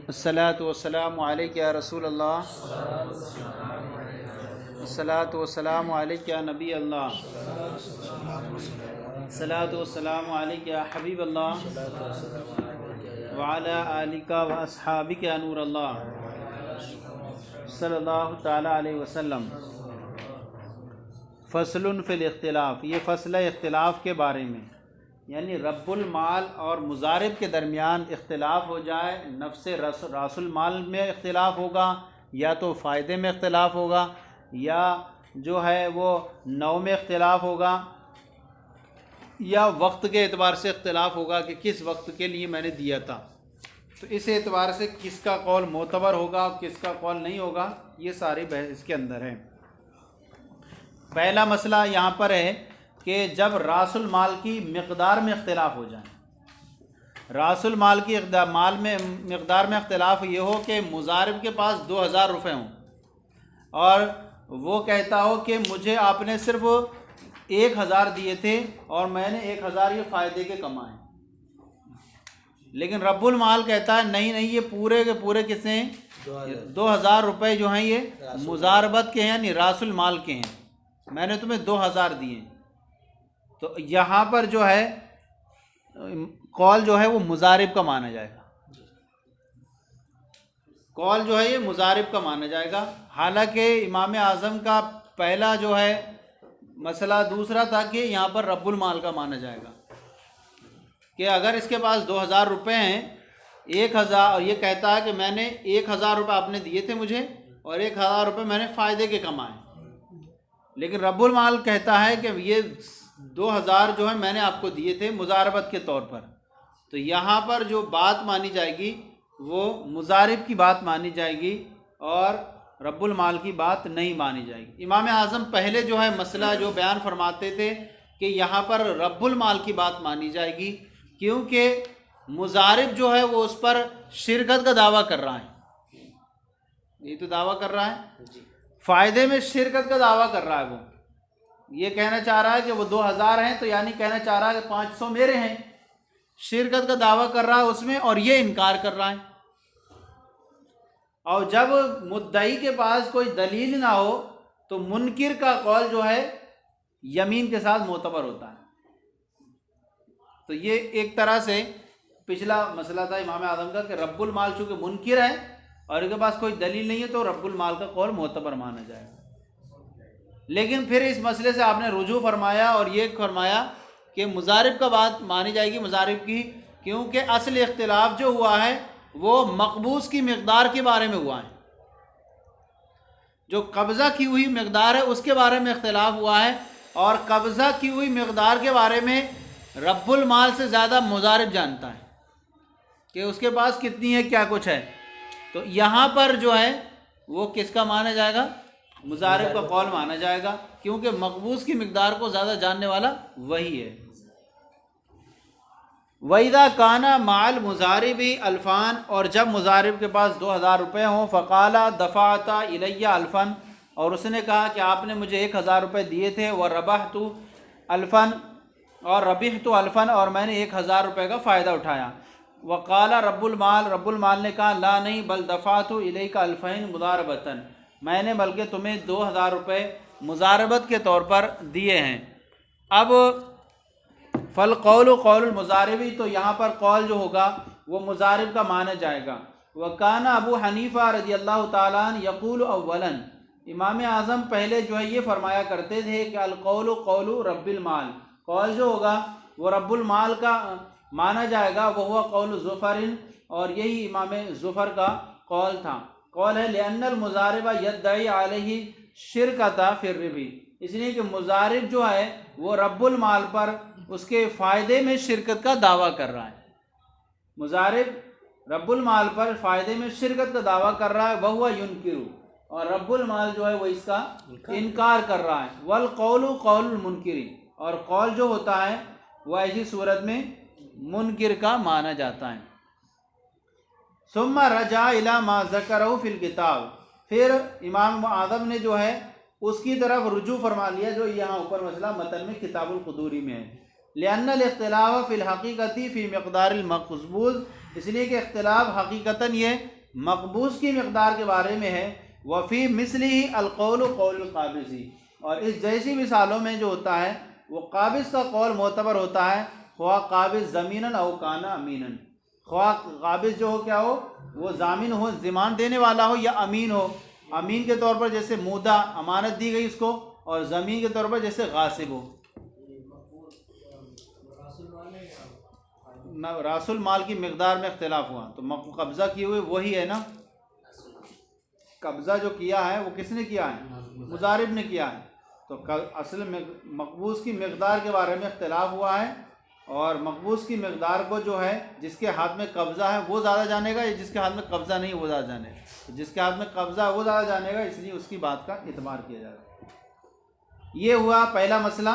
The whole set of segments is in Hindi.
अस्सलातु वस्सलामु अलैका या रसूल अल्लाह, अस्सलातु वस्सलामु अलैका या नबी अल्लाह, अस्सलातु वस्सलामु अलैका या हबीब अल्लाह व अला आलिका व अस्हाबिका या नूर अल्लाह सल्लल्लाहु ताला अलैहि वसल्लम। फ़स्लुन फ़िल इख्तिलाफ़, ये फ़स्ल है इख्तिलाफ़ के बारे में, यानी रब्बुल माल और मुज़ारिब के दरमियान इख्तिलाफ़ हो जाए। नफ्स रासुल माल में इख्तिलाफ़ होगा, या तो फ़ायदे में इख्तिलाफ़ होगा, या जो है वो नौ में इख्तिलाफ़ होगा, या वक्त के एतबार से इख्तिलाफ़ होगा कि किस वक्त के लिए मैंने दिया था। तो इस एतबार से किसका कौल मोतबर होगा और किसका कौल नहीं होगा, ये सारी बहस इसके अंदर है। पहला मसला यहाँ पर है कि जब रासुल माल की मिक़दार में इख्तिलाफ़ हो जाए, रासुल माल की मिक़दार में इख्तिलाफ़ ये हो कि मुज़ारिब के पास 2000 रुपये हों और वो कहता हो कि मुझे आपने सिर्फ 1000 दिए थे और मैंने 1000 ये फ़ायदे के कमाए, लेकिन रब्बुल माल कहता है नहीं नहीं, ये पूरे के पूरे किससे हैं, 2000 रुपये जो हैं ये मुज़ारबत के हैं, यानी रासुल माल के हैं, मैंने तुम्हें 2000 दिए। तो यहाँ पर जो है कौल जो है वो मुज़ारिब का माना जाएगा, कौल जो है ये मुज़ारिब का माना जाएगा। हालांकि इमाम आज़म का पहला जो है मसला दूसरा था कि यहाँ पर रब्बुल माल का माना जाएगा कि अगर इसके पास 2000 रुपये हैं, 1000, और ये कहता है कि मैंने 1000 रुपये आपने दिए थे मुझे और 1000 रुपये मैंने फ़ायदे के कमाए, लेकिन रब्बुल माल कहता है कि ये 2000 जो है मैंने आपको दिए थे मुज़ारबत के तौर पर। तो यहाँ पर जो बात मानी जाएगी वो मुज़ारिब की बात मानी जाएगी और रब्बुल माल की बात नहीं मानी जाएगी। इमाम आज़म पहले जो है मसला जो बयान फरमाते थे कि यहाँ पर रब्बुल माल की बात मानी जाएगी, क्योंकि मुज़ारिब जो है वो उस पर शिरकत का दावा कर रहा है, ये तो दावा कर रहा है फ़ायदे में शिरकत का दावा कर रहा है। वो ये कहना चाह रहा है कि वो 2000 हैं, तो यानी कहना चाह रहा है कि 500 मेरे हैं, शिरकत का दावा कर रहा है उसमें और ये इनकार कर रहा है। और जब मुद्दई के पास कोई दलील ना हो तो मुनकिर का कौल जो है यमीन के साथ मोतबर होता है। तो ये एक तरह से पिछला मसला था इमाम आज़म का कि रब्बुल माल चूँकि मुनकिर है और इनके पास कोई दलील नहीं है तो रब्बुल माल का कौल मोतबर माना जाएगा। लेकिन फिर इस मसले से आपने रुजू फरमाया और ये फरमाया कि मुज़ारिब का बात मानी जाएगी मुज़ारिब की, क्योंकि असल इख्तिलाफ जो हुआ है वो मकबूस की मिक़दार के बारे में हुआ है। जो कब्ज़ा की हुई मिक़दार है उसके बारे में इख्तिलाफ हुआ है, और कब्ज़ा की हुई मिक़दार के बारे में रब्बुल माल से ज़्यादा मुज़ारिब जानता है कि उसके पास कितनी है, क्या कुछ है। तो यहाँ पर जो है वो किसका माना जाएगा, मुज़ारिब का कौल माना जाएगा, क्योंकि मकबूस की मिक़दार को ज़्यादा जानने वाला वही है। वैदा काना माल मुज़ारिबी अल्फ़ान, और जब मुज़ारिब के पास 2000 रुपये हों, फ़काला दफ़ाता इलैया अल्फ़न, और उसने कहा कि आपने मुझे 1000 रुपये दिए थे, व रबहतु अल्फ़न, और रबिहतु अल्फ़न, और मैंने 1000 रुपये का फ़ायदा उठाया। वक़ाला रब्बुल माल ने कहा ला नहीं, बल दफ़ातु इलैका अल्फ़ैन मुज़ारबतन, मैंने बल्कि तुम्हें 2000 रुपये मुज़ारबत के तौर पर दिए हैं। अब फ़ल कौल कौल मुज़ारिबी, तो यहाँ पर कौल जो होगा वो मुज़ारिब का माना जाएगा। वकाना अबू हनीफ़ा रज़ियल्लाहु ताला अन्हु यक़ूलु अव्वलन, इमाम आज़म पहले जो है ये फरमाया करते थे कि अल कौल कौल रब्बिल माल, कौल जो होगा वो रब्बुल माल का माना जाएगा। वह हुआ कौल ज़ुफ़रिन, और यही इमाम ज़ुफ़र का कौल था। कौल है लिअन्नल मुज़ारिबा यद्दई अलैहि शिरकता फिर रिबी, इसलिए कि मुज़ारिब जो है वो रब्बुल माल पर उसके फ़ायदे में शिरकत का दावा कर रहा है। मुज़ारिब रब्बुल माल पर फ़ायदे में शिरकत का दावा कर रहा है। वह हुआ युनकिरु, और रब्बुल माल जो है वो इसका इनकार कर रहा है। वल कौलु कौलुल मुनकिरी, और कौल जो होता है वह ऐसी सूरत में मुनकिर का माना जाता है। सुम्मा रजा इला मा ज़करहु फिल किताब, फिर इमाम आज़म ने जो है उसकी तरफ रुजू फरमा लिया जो यहाँ ऊपर मसला मतन में किताबुल क़ुदूरी में है। लिअन्नल इख्तिलाफ़ फ़िल हक़ीक़ती फ़ी मिक़दारिल मक़बूज़, इसलिए कि इख्तिलाफ हकीकतन ये मकबूज़ की मकदार के बारे में है, वफ़ी मिसली अलक़ौल क़ौल काबिज़ी, और इस जैसी मिसालों में जो होता है वो काबिज़ का कौल मोतबर होता है, ख्वा काबिज़ ज़मीनन औ काना अमीनन, ख्वा काबिज़ जो हो क्या हो, वो ज़ामिन हो, ज़िमान देने वाला हो, या अमीन हो। अमीन के तौर पर जैसे मुदा अमानत दी गई उसको, और ज़मीन के तौर पर जैसे गासिब हो। रासुल माल की मकदार में इख्तिलाफ हुआ, तो कब्ज़ा किए हुए वही है ना, कब्ज़ा जो किया है वो किसने किया है, मुजारिब ने किया है। तो असल में मकबूज़ की मकदार के बारे में इख्तिलाफ हुआ है, और मकबूज़ की मकदार को जो है जिसके हाथ में कब्ज़ा है वो ज़्यादा जानेगा, या जिसके हाथ में कब्ज़ा नहीं वो ज़्यादा जानेगा। तो जिसके हाथ में कब्ज़ा है वो ज़्यादा जानेगा, इसलिए उसकी बात का इतबार किया जाएगा। ये हुआ पहला मसला।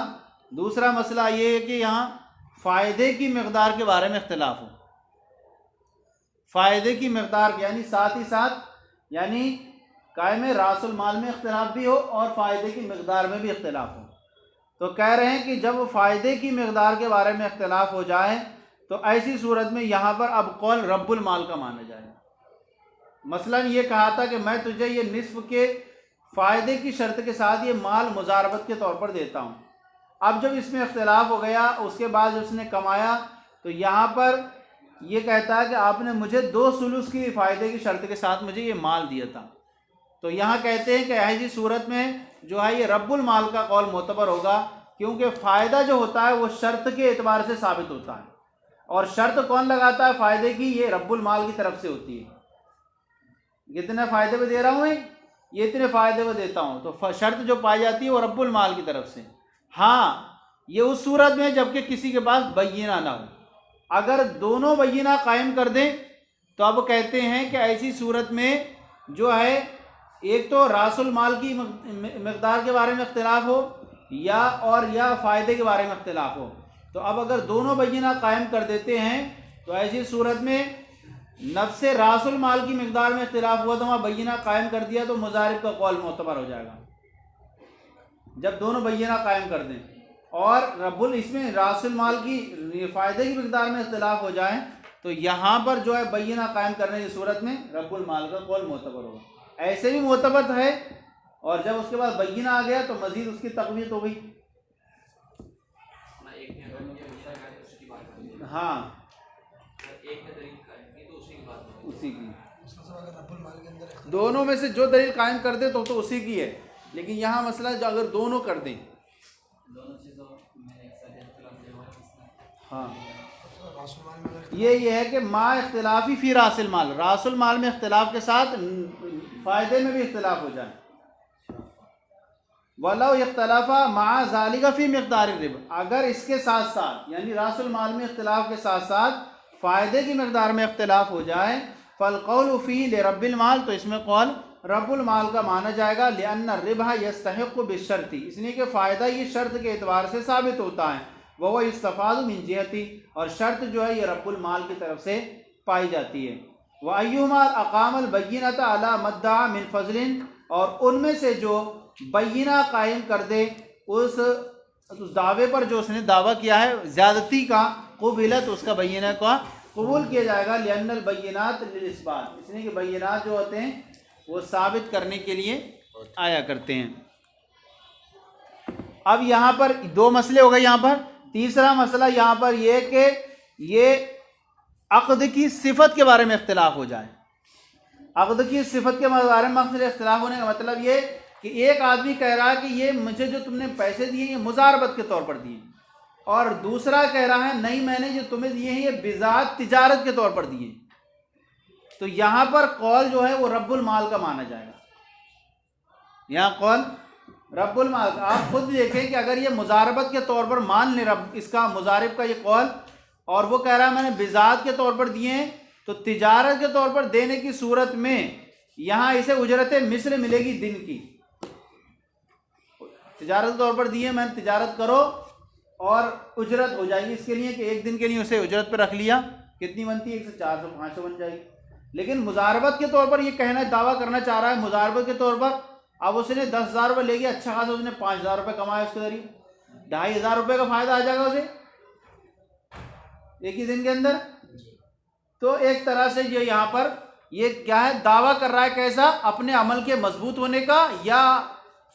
दूसरा मसला ये है कि यहाँ फ़ायदे की मकदार के बारे में इख्तिलाफ हो। फ़ायदे की मकदार यानी साथ ही साथ, यानी कायम रासुल माल में इख्तिलाफ भी हो और फ़ायदे की मकदार में भी इख्तिलाफ हो। तो कह रहे हैं कि जब फ़ायदे की मकदार के बारे में इख्तिलाफ हो जाए तो ऐसी सूरत में यहाँ पर अब कौल रब्बुल माल का माना जाएगा। मसलन ये कहा था कि मैं तुझे ये निस्फ़ के फ़ायदे की शर्त के साथ ये माल मुजारबत के तौर पर देता हूँ। अब जब इसमें इख्तिलाफ हो गया, उसके बाद उसने कमाया, तो यहाँ पर ये कहता है कि आपने मुझे 2 सुलुस की फ़ायदे की शर्त के साथ मुझे ये माल दिया था। तो यहाँ कहते हैं कि ऐसी सूरत में जो है ये रब्बुल माल का कौल मोतबर होगा, क्योंकि फ़ायदा जो होता है वो शर्त के एतबार से साबित होता है, और शर्त कौन लगाता है फ़ायदे की, ये रब्बुल माल की तरफ से होती है। जितने फ़ायदे में दे रहा हूँ ये इतने फ़ायदे में देता हूँ, तो शर्त जो पाई जाती है वो रब्बुल माल की तरफ से। हाँ, ये उस सूरत में जबकि किसी के पास बय्यिना ना हो। अगर दोनों बय्यिना कायम कर दें तो अब कहते हैं कि ऐसी सूरत में जो है एक तो रासुल माल की मकदार के बारे में इख्तिलाफ हो, या फ़ायदे के बारे में इख्तिलाफ हो। तो अब अगर दोनों बय्यिना कायम कर देते हैं तो ऐसी सूरत में नफ्स रासुल माल की मकदार में इख्तिलाफ हुआ तो वहाँ बय्यिना कायम कर दिया तो मुजारिब का कौल मोतबर हो जाएगा, जब दोनों बय्यिना कायम कर दें। और रब्बुल इसमें रासुल माल की फ़ायदे की मकदार में इख्तिलाफ हो जाए तो यहाँ पर जो है बय्यिना कायम करने की सूरत में रब्बुल माल का कौल मोतबर होगा। ऐसे भी मोतबर है, और जब उसके बाद बय्यिना आ गया तो मज़ीद उसकी तक़वीत हो गई। हाँ, उसी की, दोनों में से जो दलील कायम कर दे तो उसी की है। लेकिन यहाँ मसला जो अगर दोनों कर दें, हाँ, ये है कि मा इख्तिलाफी फ़ी रासिल माल, रासुल माल में इख्तिलाफ के साथ फ़ायदे में भी इख्तिलाफ हो जाए। वलौ इख्तलाफा मा ज़ालिका फ़ी मिक़दार रिब, अगर इसके साथ साथ यानी रासुल माल में इख्तिलाफ के साथ साथ फ़ायदे की मकदार में इख्तिलाफ हो जाए, फ़ल फ़ी लिरब्बिल माल, तो इसमें कौल रब्बुल माल का माना जाएगा। लिअन्ना रिबा यस्तहिक़्क़ु बिशर्ती, इसलिए कि फ़ायदा ये शर्त के एतबार से साबित होता है। वह इस्तफ़ादु मिन जिहती, और शर्त जो है ये रब्बुल माल की तरफ से पाई जाती है। व अय्युमा अक़ामल बय्यिनता अला मद्दा मिन फ़ज़लिन, और उनमें से जो बय्यिना कायम कर दे उस दावे पर जो उसने दावा किया है ज़्यादती का, क़ुबिलत, उसका बय्यिना का कबूल किया जाएगा। लिअन्नल बय्यिनात लिल इस्बात, इसलिए कि बय्यिनात जो होते हैं वो साबित करने के लिए आया करते हैं। अब यहाँ पर 2 मसले हो गए। यहाँ पर तीसरा मसला यहाँ पर ये कि ये अक़्द की सिफत के बारे में इख्तिलाफ हो जाए। अक़्द की सिफत के बारे में मसले इख्तिलाफ होने का मतलब ये कि एक आदमी कह रहा है कि ये मुझे जो तुमने पैसे दिए ये मुजारबत के तौर पर दिए, और दूसरा कह रहा है नहीं, मैंने जो तुम्हें दिए हैं ये बिज़ात तिजारत के तौर पर दिए। तो यहाँ पर कौल जो है वो रब्बुल माल का माना जाएगा। यहाँ कौल रब्बुल माल, आप खुद देखें कि अगर ये मुजारबत के तौर पर मान लें रब इसका मुजारिब का ये कौल, और वो कह रहा है मैंने बिज़ात के तौर पर दिए हैं, तो तिजारत के तौर पर देने की सूरत में यहाँ इसे उजरत मिस्र मिलेगी दिन की। तिजारत के तौर पर दिए, मैंने तिजारत करो और उजरत हो जाएगी इसके लिए कि एक दिन के लिए उसे उजरत पर रख लिया, कितनी बनती है, 100, 400, 500 बन जाएगी। लेकिन मुजारबत के तौर पर ये कहना दावा करना चाह रहा है मुजारबत के तौर पर। अब उसने 10,000 रुपये ले गया, अच्छा खासा उसने 5,000 रुपये कमाए उसके जरिए, 2,500 रुपये का फ़ायदा आ जाएगा उसे एक ही दिन के अंदर। तो एक तरह से ये यहाँ पर ये क्या है, दावा कर रहा है कैसा, अपने अमल के मजबूत होने का, या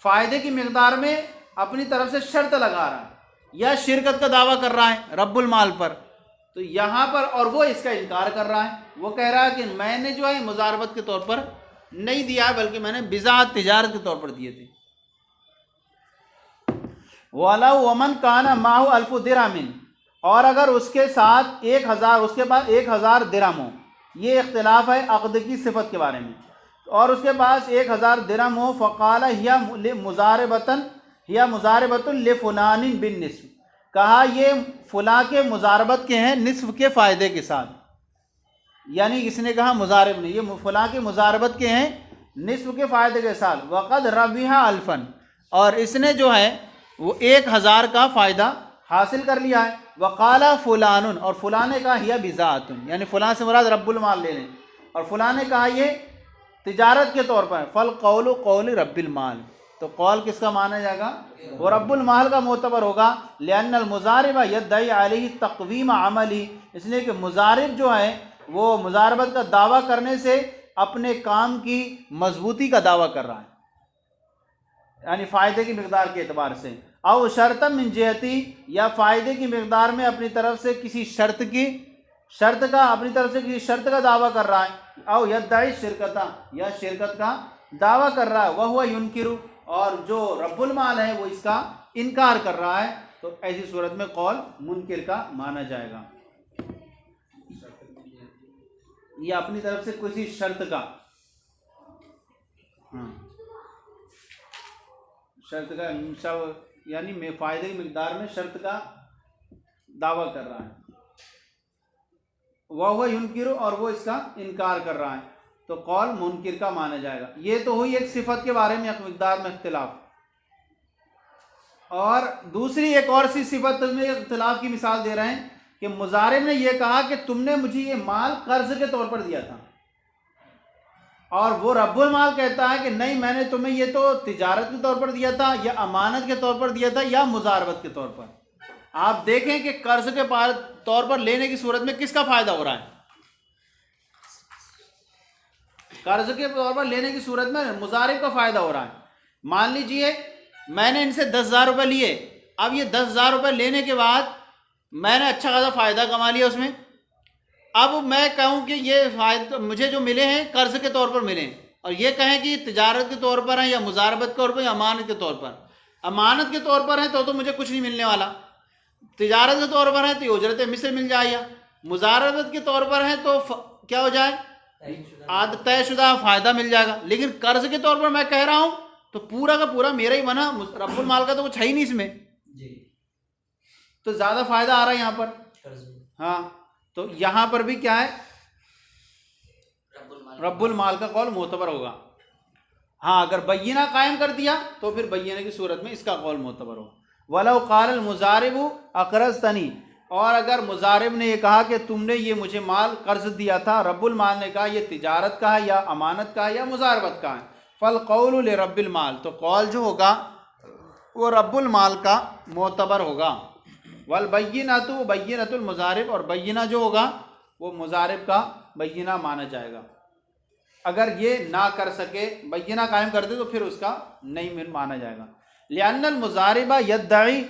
फ़ायदे की मिकदार में अपनी तरफ से शर्त लगा रहा है, या शिरकत का दावा कर रहा है रब्बुल माल पर। तो यहाँ पर और वो इसका इनकार कर रहा है, वो कह रहा है कि मैंने जो है मुजारबत के तौर पर नहीं दिया है, बल्कि मैंने बिज़ात तिजारत के तौर पर दिए थे। वाला वमन काना माहू अल्फु दिरहमिन, और अगर उसके साथ 1000, उसके पास 1000 दिरहम हो, ये इख्तिलाफ है अक़द की सिफत के बारे में, और उसके पास 1000 दिरहम हो, फ़क़ाला हिया मुज़ारबतुन ले फ़ुलानिन बिन निस्फ़, कहा ये फ़ुला के मुज़ारबत के हैं निस्फ़ के फ़ायदे के साथ, यानी इसने कहा मुज़ारिब ने, ये फ़ुला के मुज़ारबत के हैं निस्फ़ के फ़ायदे के साथ। वक़द रबिहा अल्फ़न, और इसने जो है वो 1000 का फ़ायदा हासिल कर लिया है। वक़ाला फ़ुलानुन, और फ़ुला ने कहा हिया बिज़ातुन, यानी फ़ुला से मुराद रब्बुल माल ले लें, और फ़ुला ने कहा ये तिजारत के तौर पर। फ़ल क़ौलु क़ौलि रब्बिल माल, तो कौल किसका माना जाएगा, वो रब्बुल माल का मोतबर होगा। लिअन्नल मुज़ारिबा यद्दई अलैहि तक़वीम अमली, इसलिए कि मुज़ारिब जो है वो मुज़ारबत का दावा करने से अपने काम की मजबूती का दावा कर रहा है, यानी फ़ायदे की मिकदार के एतबार से। और शर्तम मिन जिहती, या फ़ायदे की मिकदार में अपनी तरफ से किसी अपनी तरफ से किसी शर्त का दावा कर रहा है। और यद्दाई शिरकता, या शिरकत का दावा कर रहा है। वह हुआ युनकिरु, और जो रब्बुल माल है वो इसका इनकार कर रहा है, तो ऐसी सूरत में कौल मुनकिर का माना जाएगा। ये अपनी तरफ से किसी शर्त का, शर्त का सब, यानी मैं फ़ायदे की मिकदार में शर्त का दावा कर रहा है। वह युनकिरु, और वो इसका इनकार कर रहा है, तो कौल मुनकिर का माना जाएगा। ये तो हुई एक सिफत के बारे में मिकदार में इख्तिलाफ। और दूसरी एक और सी सिफत में इख्तिलाफ की मिसाल दे रहे हैं कि मुजारिब ने यह कहा कि तुमने मुझे ये माल कर्ज के तौर पर दिया था, और वो रब्बुल माल कहता है कि नहीं, मैंने तुम्हें ये तो तिजारत के तौर पर दिया था, या अमानत के तौर पर दिया था, या मुजारबत के तौर पर। आप देखें कि कर्ज के तौर पर लेने की सूरत में किसका फ़ायदा हो रहा है, कर्ज के तौर पर लेने की सूरत में मुजारिब का फ़ायदा हो रहा है। मान लीजिए मैंने इनसे 10,000 रुपये लिए, अब ये 10,000 रुपये लेने के बाद मैंने अच्छा खासा फ़ायदा कमा लिया उसमें। अब मैं कहूँ कि ये फ़ायदे मुझे जो मिले हैं कर्ज के तौर पर मिले हैं, और ये कहें कि तिजारत के तौर पर हैं, या मुजारबत के तौर पर, या अमानत के तौर पर। अमानत के तौर पर है तो मुझे कुछ नहीं मिलने वाला, तिजारत के तौर पर है तो उजरत मिस्र मिल जाएगा, मुजारबत के तौर पर है तो क्या हो जाए, तयशुदा फ़ायदा मिल जाएगा। लेकिन कर्ज के तौर पर मैं कह रहा हूँ तो पूरा का पूरा मेरा ही बना, रब्बुल माल का तो कुछ है ही नहीं इसमें जी, तो ज़्यादा फ़ायदा आ रहा है यहाँ पर। हाँ, तो यहाँ पर भी क्या है, रब्बुल माल का कौल मोतबर होगा। हाँ, अगर बय्यिना कायम कर दिया तो फिर बय्यिना की सूरत में इसका कौल मोतबर होगा। वलौ क़ाल मुज़ारिबु अक़रज़तनी, और अगर मुज़ारिब ने ये कहा कि तुमने ये मुझे माल कर्ज दिया था, रब्बुल माल ने कहा ये तिजारत का है, या अमानत का है, या मुज़ारबत का है, फ़ल क़ौलु ले रब्बिल माल, तो कौल जो होगा वो रब्बुल माल का मोतबर होगा। वल बय्यिनतु बय्यिनतुल मुज़ारिब, और बय्यिना जो होगा वो मुज़ारिब का बय्यिना माना जाएगा। अगर ये ना कर सके, बय्यिना कायम कर दे, तो फिर उसका नहीं माना जाएगा। लिअन्नल मुज़ारिबा यद्दई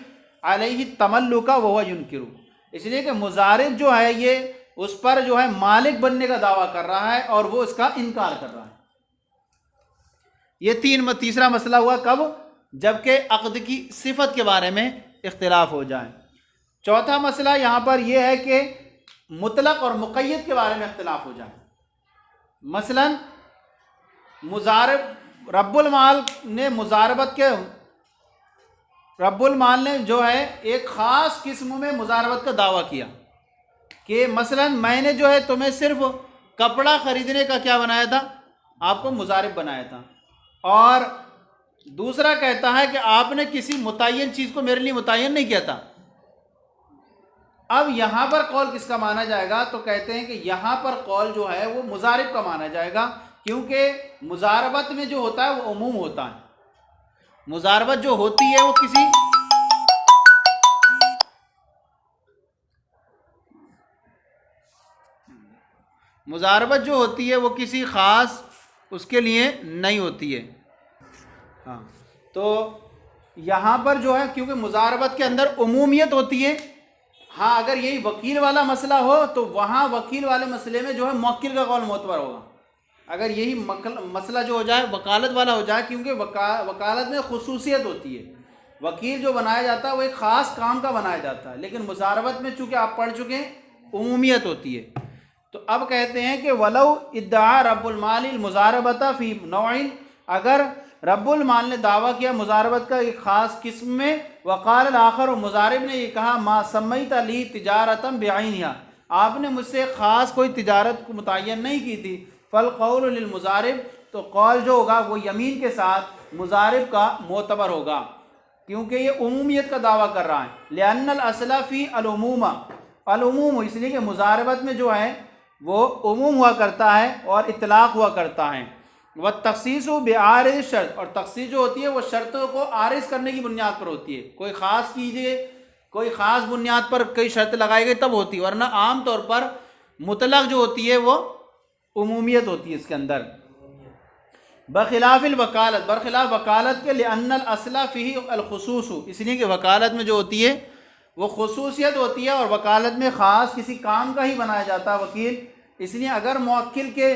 अलैहि तमल्लुका व हुवा युनकिरु, इसलिए कि मुज़ारिब जो है ये उस पर जो है मालिक बनने का दावा कर रहा है, और वो इसका इनकार कर रहा है। ये तीसरा मसला हुआ कब, जबकि अक़द की सिफत के बारे में इख्तिलाफ हो जाए। चौथा मसला यहाँ पर यह है कि मुतलक और मुक़य्यद के बारे में इख्तिलाफ हो जाए। मसलन मुज़ारिब रब्बुल माल ने मुज़ारबत के, रब्बुल माल ने जो है एक ख़ास किस्म में मुज़ारबत का दावा किया कि मसलन मैंने जो है तुम्हें सिर्फ कपड़ा ख़रीदने का क्या बनाया था, आपको मुज़ारिब बनाया था, और दूसरा कहता है कि आपने किसी मुतय्यन चीज़ को मेरे लिए मुतय्यन नहीं किया था। अब यहाँ पर कौल किसका माना जाएगा, तो कहते हैं कि यहाँ पर कौल जो है वो मुज़ारिब का माना जाएगा, क्योंकि मुज़ारबत में जो होता है वो उमूम होता है। मुज़ारबत जो होती है वो किसी मुजारबत जो होती है वो किसी ख़ास उसके लिए नहीं होती है। हाँ, तो यहाँ पर जो है क्योंकि मुजारबत के अंदर उमूमियत होती है। हाँ, अगर यही वकील वाला मसला हो तो वहाँ वकील वाले मसले में जो है मुवक्किल का कौल मोतबर होगा। अगर यही मसला जो हो जाए वकालत वाला हो जाए, क्योंकि वकालत में खुसूसियत होती है, वकील जो बनाया जाता है वो एक ख़ास काम का बनाया जाता है, लेकिन मुजारबत में चूँकि आप पढ़ चुके हैं उमूमियत होती है। तो अब कहते हैं कि वलौ इद्दा रब्बुल माल मुजारबता फ़ी नौइन, अगर रब्बुल माल ने दावा किया मुजारबत का एक ख़ास किस्म में, वक़ाल आखर, और मुजारिब ने ये कहा मा सम्मैत ली तिजारतम बेआइनिहा, आपने मुझसे ख़ास कोई तिजारत को मुतय्यन नहीं की थी, फ़ल क़ौल लिल मुजारिब, तो कौल जो होगा वो यमीन के साथ मुजारिब का मोतबर होगा, क्योंकि ये उमूमियत का दावा कर रहा है। लिअन्नल असला फ़ी अल-उमूम, इसलिए कि मुजारबत में जो है वो उमूम हुआ करता है और इतलाक़ हुआ करता है। व तख़सीस बेआरिज़ शर्त, और तख़सीस जो होती है वो शर्तों को आरिज़ करने की बुनियाद पर होती है। कोई ख़ास कीजिए, कोई ख़ास बुनियाद पर कई शर्त लगाई गई तब होती है, वरना आम तौर पर मुतलक़ जो होती है वो उमूमियत होती है इसके अंदर। बखिलाफ़िल वकालत, बरखिलाफ़ वकालत के, लिअन्नल असला फ़ीही अल खुसूस, इसलिए कि वकालत में जो होती है वो खुसूसियत होती है, और वकालत में ख़ास किसी काम का ही बनाया जाता है वकील। इसलिए अगर मुवक्किल के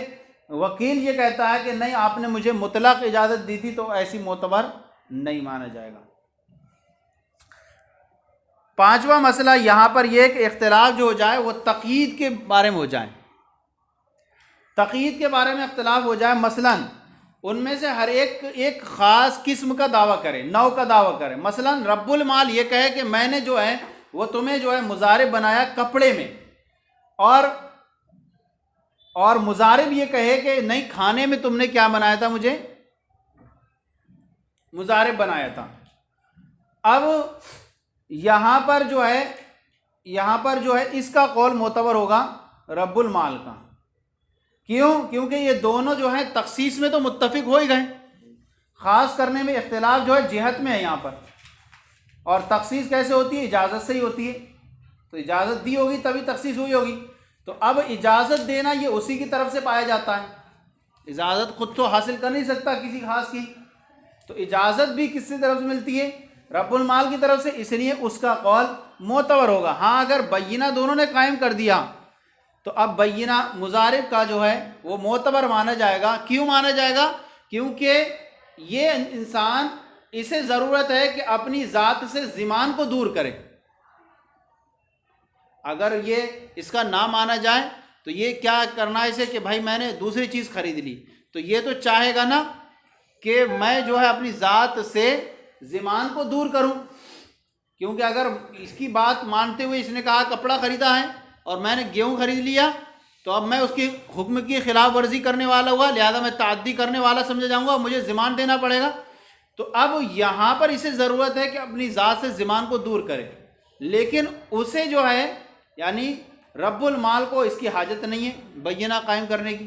वकील ये कहता है कि नहीं आपने मुझे मुतलक इजाज़त दी थी, तो ऐसी मोतबर नहीं माना जाएगा। पांचवा मसला यहाँ पर यह कि इख्तिलाफ जो हो जाए वो तक़यीद के बारे में हो जाए, तक़यीद के बारे में इख्तिलाफ हो जाए। मसलन उनमें से हर एक ख़ास किस्म का दावा करे, नौ का दावा करे। मसलन रब्बुल माल ये कहे कि मैंने जो है वो तुम्हें जो है मुजारिब बनाया कपड़े में, और मुजारिब ये कहे कि नहीं खाने में तुमने क्या बनाया था, मुझे मुजारिब बनाया था। अब यहाँ पर जो है इसका कौल मोतबर होगा रब्बुल माल का। क्यों? क्योंकि ये दोनों जो है तखसीस में तो मुत्तफिक हो ही गए, ख़ास करने में इख्तिलाफ जो है जिहत में है यहाँ पर। और तखसीस कैसे होती है? इजाज़त से ही होती है। तो इजाज़त दी होगी तभी तखसीस हुई होगी। तो अब इजाज़त देना ये उसी की तरफ से पाया जाता है, इजाज़त खुद तो हासिल कर नहीं सकता किसी खास की, तो इजाज़त भी किसकी तरफ से मिलती है? रब्बुल माल की तरफ से, इसलिए उसका कौल मोतबर होगा। हाँ, अगर बैयिना दोनों ने कायम कर दिया तो अब बैयिना मुजारिब का जो है वो मोतबर माना जाएगा। क्यों माना जाएगा? क्योंकि ये इंसान, इसे ज़रूरत है कि अपनी ज़ात से ज़िमान को दूर करे। अगर ये इसका ना माना जाए तो ये क्या करना है इसे कि भाई मैंने दूसरी चीज़ खरीद ली, तो ये तो चाहेगा ना कि मैं जो है अपनी ज़ात से ज़िमान को दूर करूं। क्योंकि अगर इसकी बात मानते हुए इसने कहा कपड़ा ख़रीदा है और मैंने गेहूं खरीद लिया, तो अब मैं उसकी हुक्म की खिलाफ वर्जी करने वाला हुआ, लिहाजा मैं ताद्दी करने वाला समझा जाऊंगा, मुझे ज़िमान देना पड़ेगा। तो अब यहाँ पर इसे ज़रूरत है कि अपनी ज़ात से ज़िमान को दूर करे, लेकिन उसे जो है यानी रब्बुल माल को इसकी हाजत नहीं है बैयिना कायम करने की।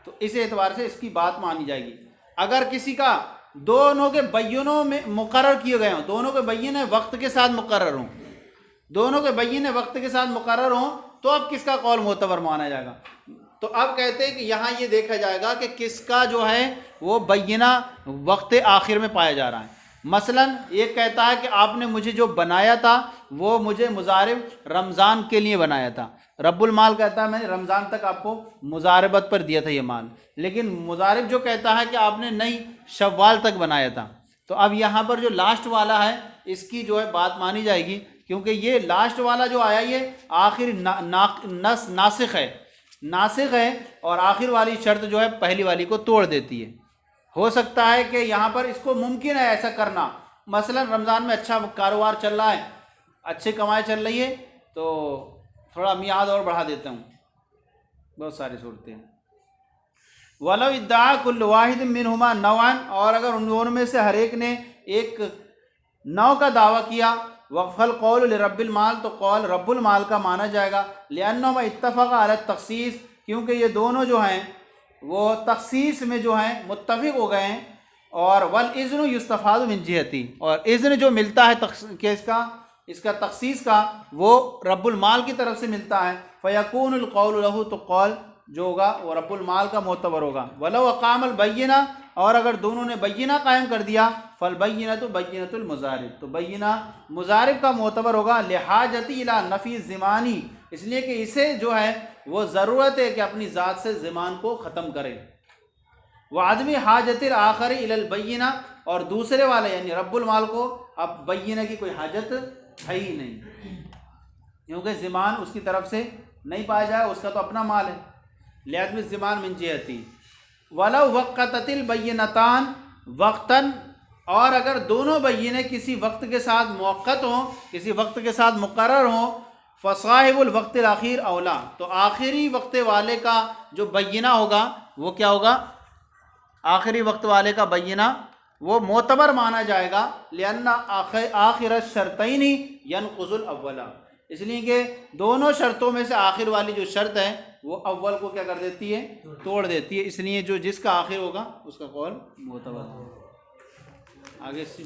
तो इस एतबार से इसकी बात मानी जाएगी। अगर किसी का दोनों के बैयनों में मुकर्रर किए गए हों, दोनों के बैयने वक्त के साथ मुकर्रर हों, दोनों के बैयने वक्त के साथ मुकर्रर हों, तो अब किसका कौल मोतबर माना जाएगा? तो अब कहते हैं कि यहाँ ये देखा जाएगा कि किसका जो है वो बैयना वक्त आखिर में पाया जा रहा है। मसलन एक कहता है कि आपने मुझे जो बनाया था वो मुझे मुजारिब रमज़ान के लिए बनाया था। रब्बुल माल कहता है मैंने रमज़ान तक आपको मुजारबत पर दिया था ये माल, लेकिन मुजारिब जो कहता है कि आपने नहीं शव्वाल तक बनाया था। तो अब यहाँ पर जो लास्ट वाला है इसकी जो है बात मानी जाएगी, क्योंकि ये लास्ट वाला जो आया ये आखिर नासिख है और आखिर वाली शर्त जो है पहली वाली को तोड़ देती है। हो सकता है कि यहाँ पर इसको मुमकिन है ऐसा करना। मसलन रमज़ान में अच्छा कारोबार चल रहा है, अच्छी कमाई चल रही है, तो थोड़ा मियाद और बढ़ा देता हूँ। बहुत सारी सूरतें हैं। वलो इद्दा कुल्लु वाहिद मिनहुमा नौअन, और अगर उन दोनों में से हर एक ने एक नौ का दावा किया, वफ़ल कौल लिरब्बिल माल, तो कौल रब्बुल माल का माना जाएगा। लिअन्नहुमा इत्तफ़क़ा अला तख़सीस, क्योंकि ये दोनों जो हैं वो तख़सीस में जो हैं मुत्तफ़िक़ हो गए हैं। और वल इज़्नु युस्तफ़ादु मिन जिहती, और इज़्न जो मिलता है इसका तख़सीस का वो रब्बुल माल की तरफ से मिलता है। फ़यकूनुल क़ौलु लहू, तो कौल जो होगा वो रब्बुल माल का मोतबर होगा। वलो अक़ामल बय्यिना, और अगर दोनों ने बय्यिना कायम कर दिया, फ़ल बय्यिनतु बय्यिनतुल मुज़ारिब, तो बय्यिना मुज़ारिब का मोतबर होगा। लिहाजती इला नफ़ी ज़िमानी, इसलिए कि इसे जो है वो ज़रूरत है कि अपनी ज़ात से ज़िमान को ख़त्म करे। व आदमी हाजतिल आखरी इलल बय्यिना, और दूसरे वाले यानी रब्बुल माल को अब बय्यिना की कोई हाजत है ही नहीं, क्योंकि ज़िमान उसकी तरफ से नहीं पाया जाए, उसका तो अपना माल है। लिहाज़ ज़िमान मिन जिहती वलो वक़्क़तिल बय्यिनतान वक्तन, और अगर दोनों बय्यिने किसी वक्त के साथ मुअक्कत हों, किसी वक्त के साथ मुकर्रर हों, फ़साहिबुल वक्तिल आखिर औला, तो आखिरी वक्त वाले का जो बय्यिना होगा वो क्या होगा, आखिरी वक्त वाले का बय्यिना वो मोतबर माना जाएगा। लिअन्ना आखिर शर्तैनी यनक़ुज़ुल अव्वला, इसलिए कि दोनों शर्तों में से आखिर वाली जो शर्त है वो अव्वल को क्या कर देती है, तोड़ देती है, इसलिए जो जिसका आखिर होगा उसका कौल मोतबर होगा। आगे से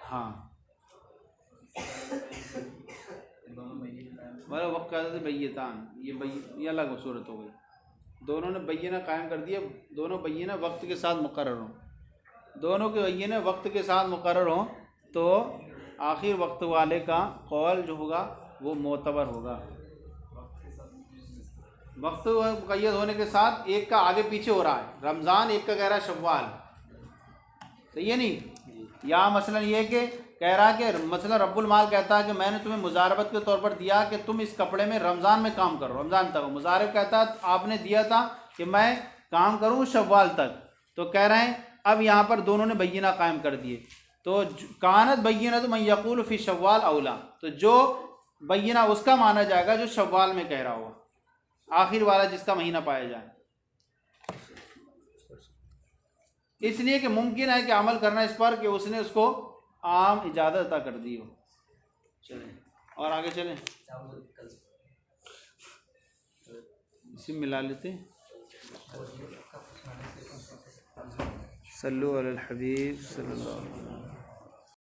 हाँ, मतलब वक़्त बय्यतान, ये अलग सूरत हो गई। दोनों ने बय्यिना कायम कर दिया, दोनों बय्यिना वक्त के साथ मुकर्रर हों, दोनों के बय्यिने वक्त के साथ मुकर्रर हों, तो आखिर वक्त वाले का कौल जो होगा वो मोतबर होगा। वक्त मुक़य्यद होने के साथ एक का आगे पीछे हो रहा है, रमज़ान एक का कह रहा है शव्वाल, सही है नहीं। यहाँ मसलन ये है कि कह रहा है कि मसलन रब्बुल माल कहता है कि मैंने तुम्हें मुजारबत के तौर पर दिया कि तुम इस कपड़े में रमज़ान में काम करो, रमज़ान तक। मुजारिब कहता है आपने दिया था कि मैं काम करूँ शव्वाल तक, तो कह रहे हैं अब यहाँ पर दोनों ने बय्यिना कायम कर दिए, तो कानत बय्यिना तो मैं यक़ूल फ़ी शव्वाल औला, तो जो बय्यिना उसका माना जाएगा जो शव्वाल में कह रहा होगा, आखिर वाला जिसका महीना पाया जाए। इसलिए कि मुमकिन है कि अमल करना इस पर कि उसने उसको आम इजाज़त अता कर दी हो। चलें और आगे चलें, इसी मिला लेते हैं। सल्लु अलल हबीब सल्लल्लाहु अलैहि वसल्लम।